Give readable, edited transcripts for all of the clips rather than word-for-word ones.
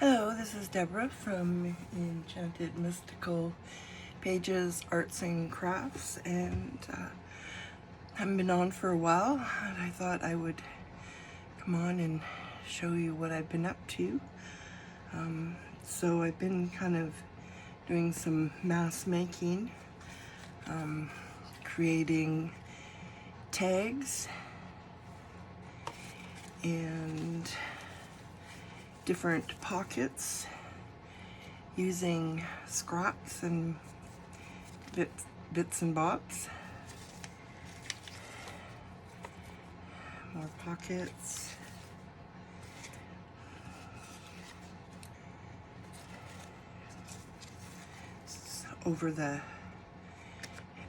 Hello, this is Deborah from Enchanted Mystical Pages Arts and Crafts, and haven't been on for a while, and I thought I would come on and show you what I've been up to. So I've been kind of doing some mask making, creating tags and different pockets using scraps and bits and bobs. More pockets. Over the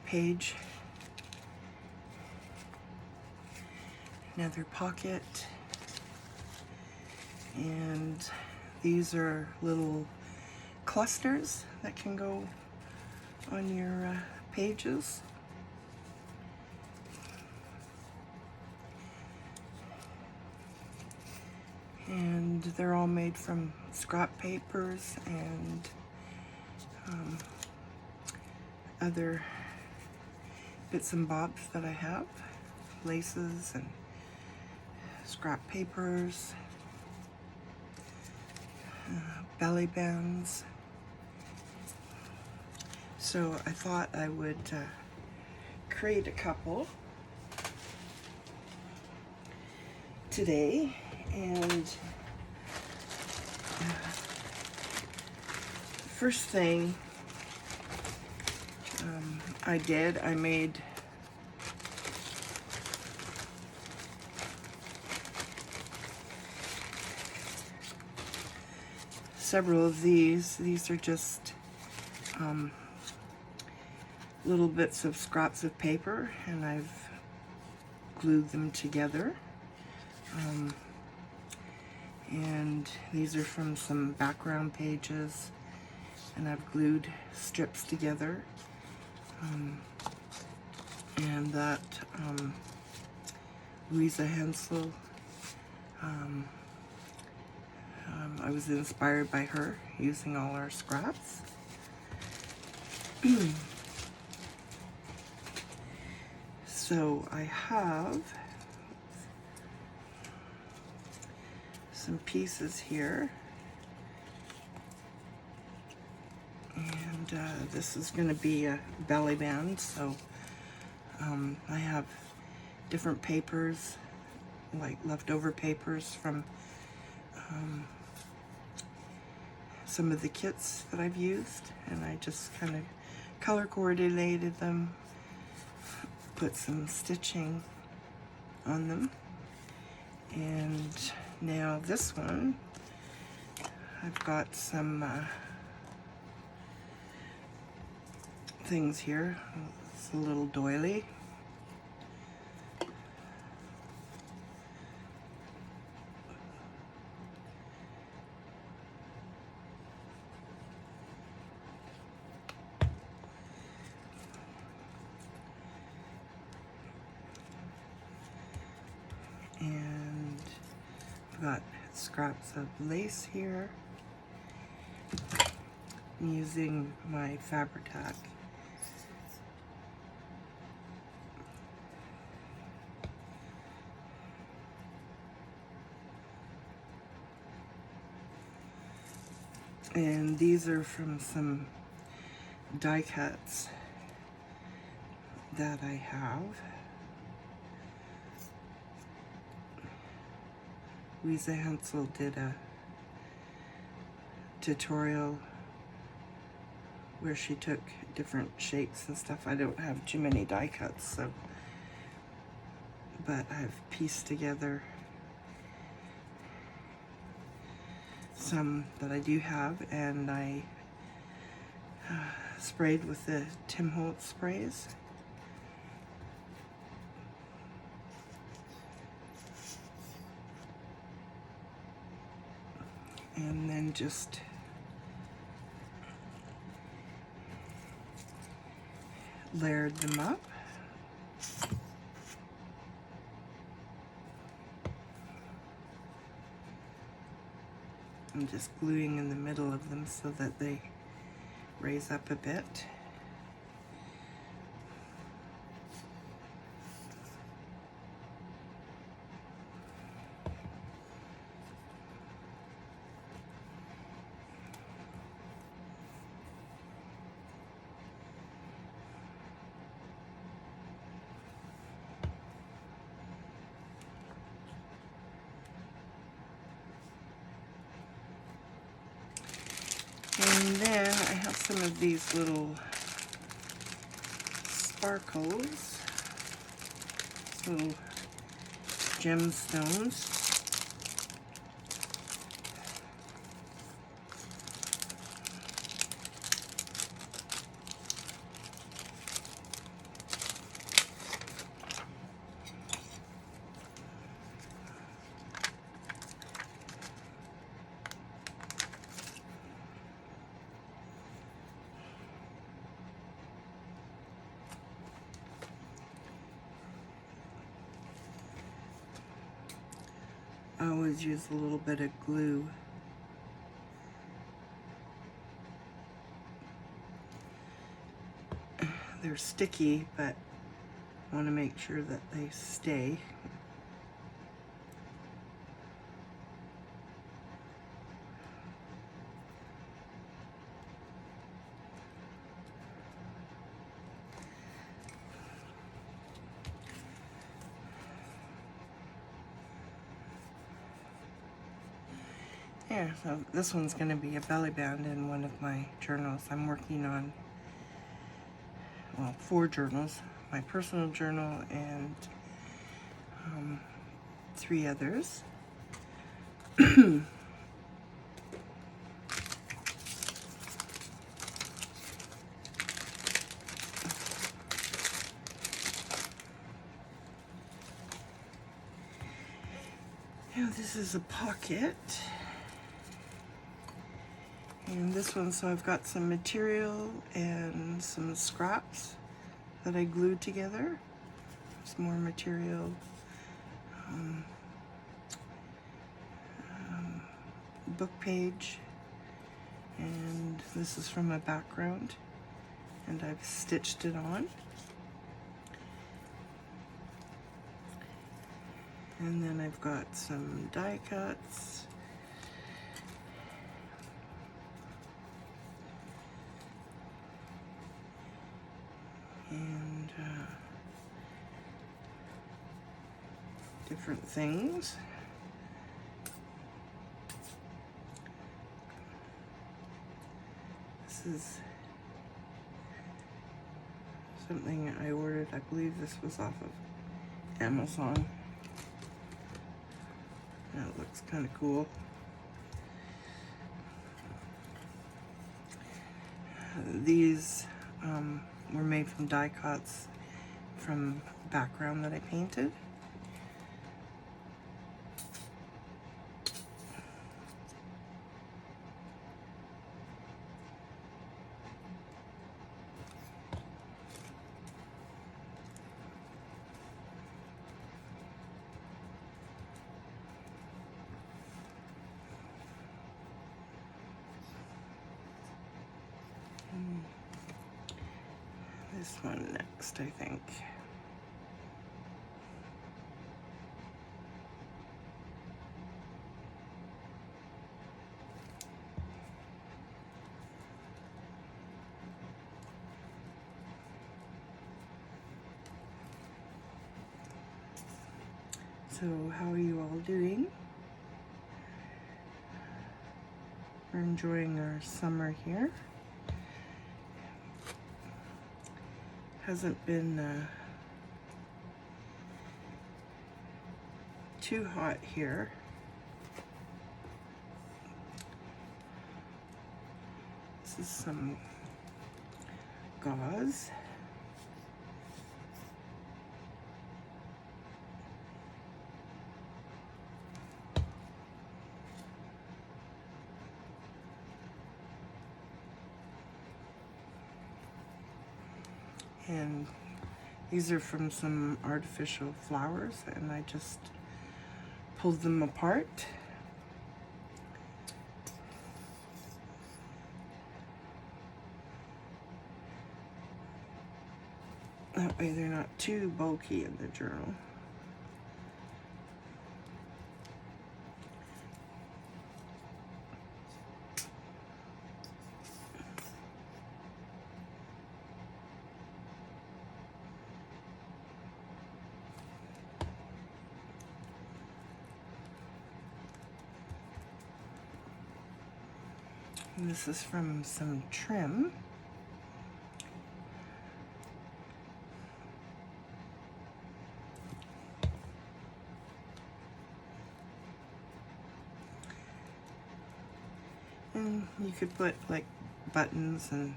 page. Another pocket. And these are little clusters that can go on your pages. And they're all made from scrap papers and other bits and bobs that I have, laces and scrap papers, belly bands. So I thought I would create a couple today, and first thing I made several of these. These are just little bits of scraps of paper, and I've glued them together. And these are from some background pages, and I've glued strips together. And that Louisa Hensel, I was inspired by her using all our scraps. So I have some pieces here, and this is going to be a belly band. So I have different papers, like leftover papers from some of the kits that I've used, and I just kind of color coordinated them, put some stitching on them. And now this one, I've got some things here. It's a little doily. And I've got scraps of lace here. I'm using my Fabri-Tac. And these are from some die cuts that I have. Louisa Hensel did a tutorial where she took different shapes and stuff. I don't have too many die cuts, so, but I've pieced together some that I do have, and I sprayed with the Tim Holtz sprays. And then just layered them up. I'm just gluing in the middle of them so that they raise up a bit. And then I have some of these little sparkles, little gemstones. I always use a little bit of glue. They're sticky, but I want to make sure that they stay. Yeah, so this one's going to be a belly band in one of my journals. I'm working on, well, 4 journals. My personal journal and 3 others. Now this is a pocket. And this one, so I've got some material and some scraps that I glued together. Some more material. Book page. And this is from a background. And I've stitched it on. And then I've got some die cuts. And different things. This is something I ordered. I believe this was off of Amazon. That looks kind of cool. These were made from die cuts from background that I painted. This one next, I think. So, how are you all doing? We're enjoying our summer here. Hasn't been too hot here. This is some gauze. And these are from some artificial flowers, and I just pulled them apart. That way they're not too bulky in the journal. And this is from some trim. And you could put like buttons and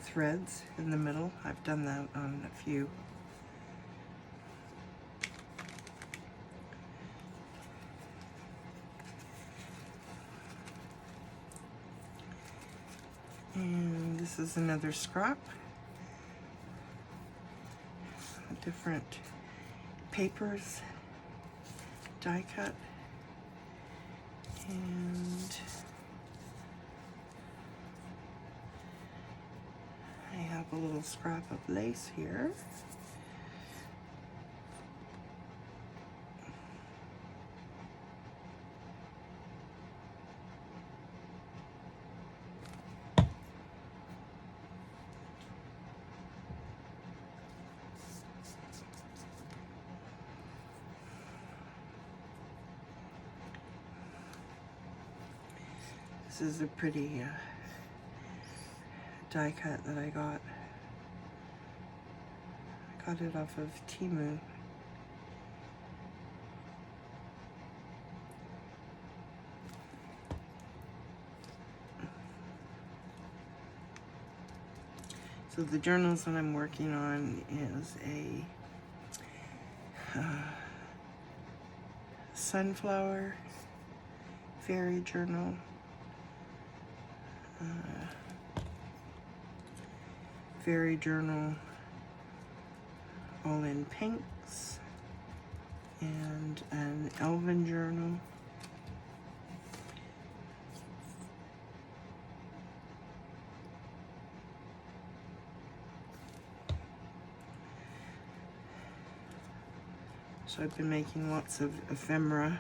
threads in the middle. I've done that on a few. And this is another scrap. Different papers, die cut. And I have a little scrap of lace here. This is a pretty die cut that I got. I got it off of Temu. So the journals that I'm working on is a sunflower fairy journal, fairy journal all in pinks, and an elven journal. So I've been making lots of ephemera.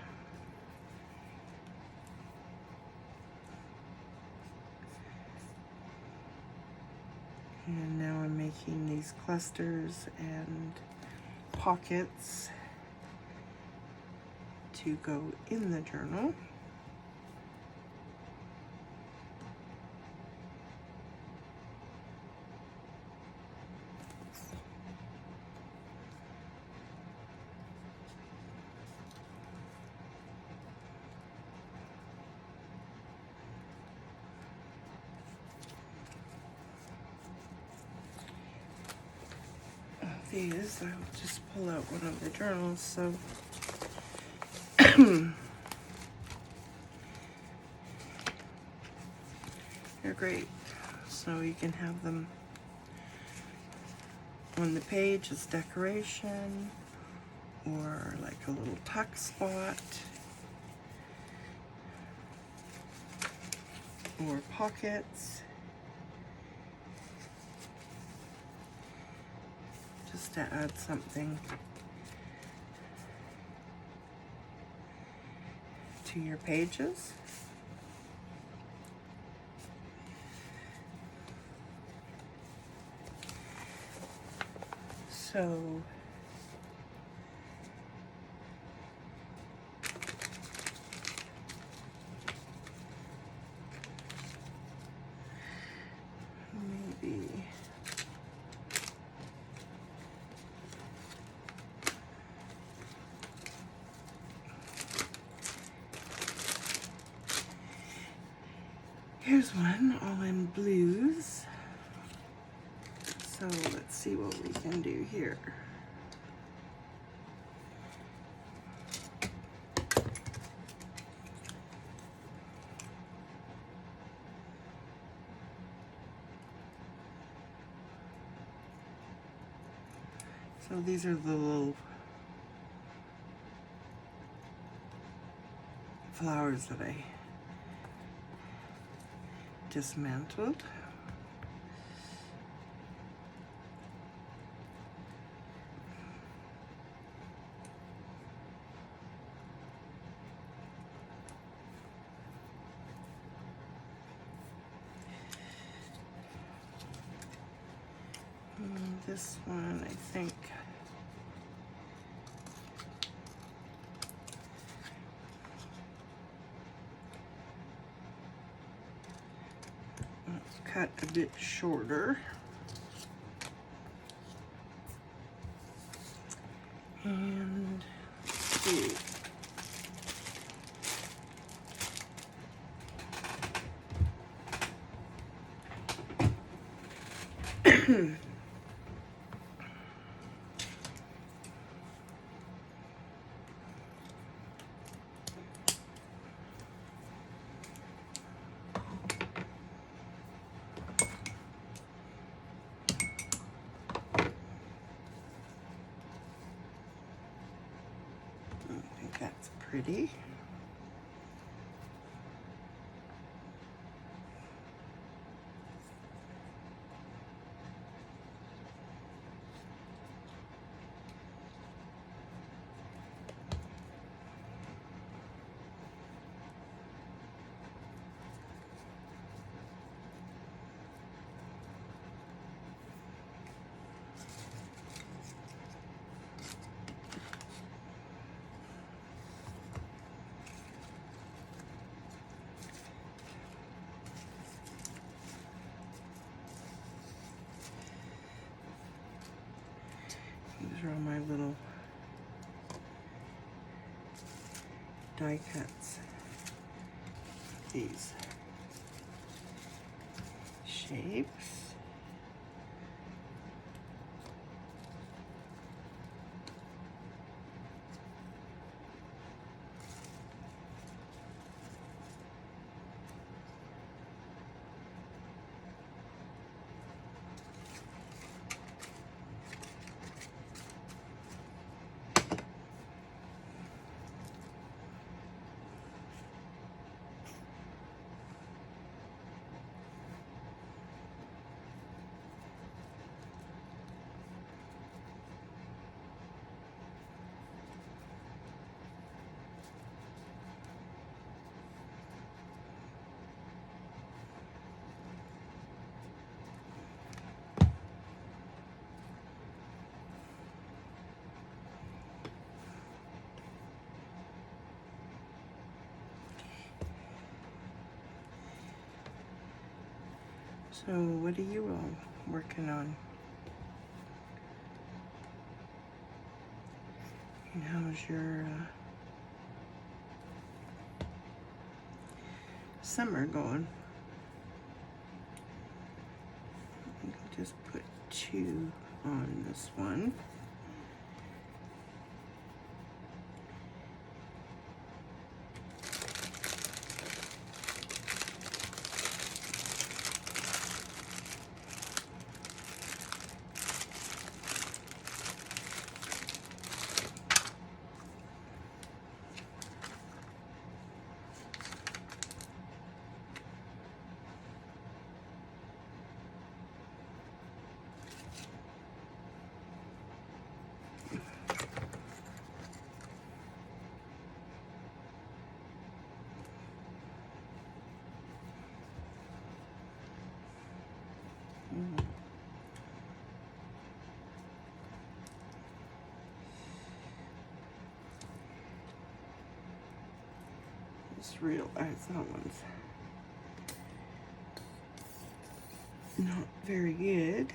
And now I'm making these clusters and pockets to go in the journal. These, I'll just pull out one of the journals. So they're great. So you can have them on the page as decoration, or like a little tuck spot, or pockets. Just to add something to your pages. So maybe here's one all in blues. So let's see what we can do here. So these are the little flowers that I dismantled. this one, I think. Let's cut a bit shorter. And let's see. I think that's pretty. These are all my little die cuts. These shapes. So what are you all working on? And how's your summer going? I'll just put 2 on this one. Just realized that one's not very good.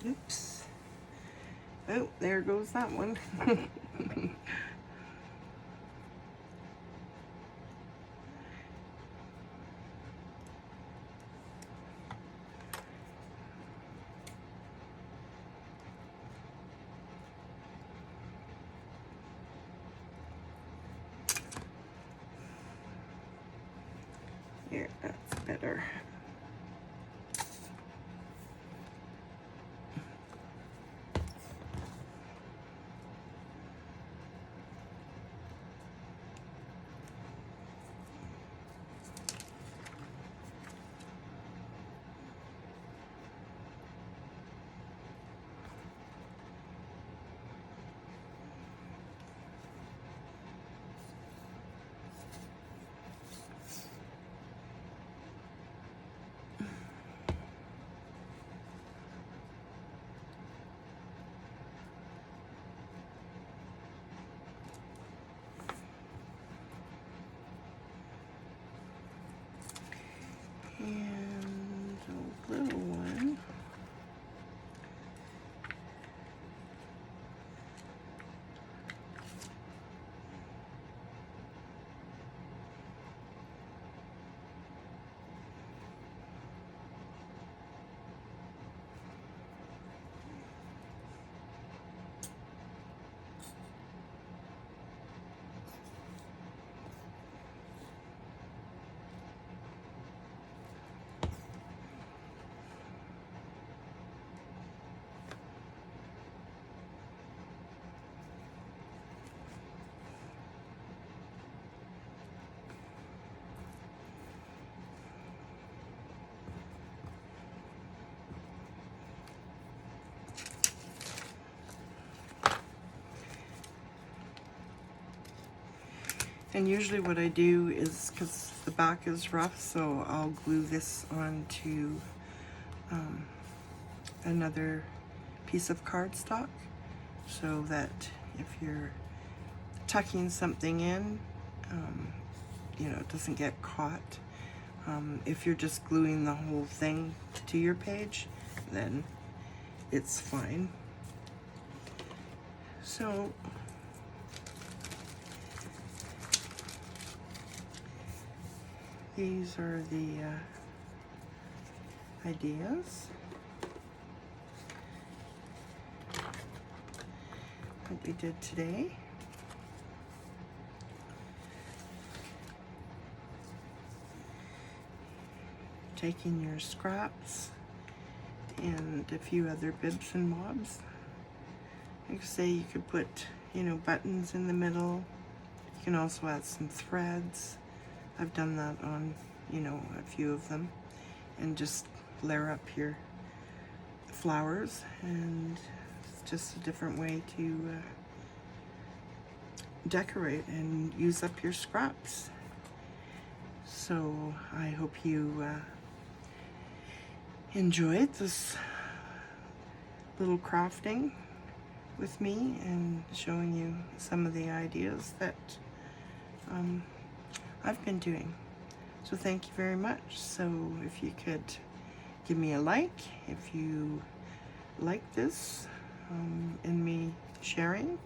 Oops. Oh, there goes that one. Here, that's better. And a little one. And usually what I do is, because the back is rough, so I'll glue this onto another piece of cardstock so that if you're tucking something in, you know, it doesn't get caught. If you're just gluing the whole thing to your page, then it's fine. So these are the ideas that we did today. Taking your scraps and a few other bibs and bobs. Like I say, you could put, you know, buttons in the middle. You can also add some threads. I've done that on, you know, a few of them, and just layer up your flowers, and it's just a different way to decorate and use up your scraps. So I hope you enjoyed this little crafting with me and showing you some of the ideas that I've been doing. So thank you very much. So if you could give me a like if you like this and me sharing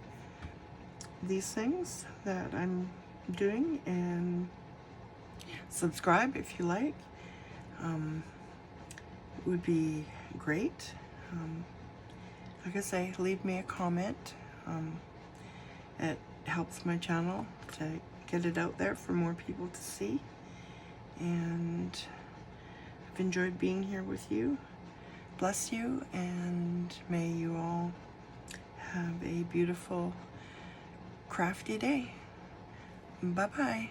these things that I'm doing, and subscribe if you like. It would be great. Like I say, leave me a comment. It helps my channel to get it out there for more people to see. And I've enjoyed being here with you. Bless you, and may you all have a beautiful, crafty day. Bye-bye.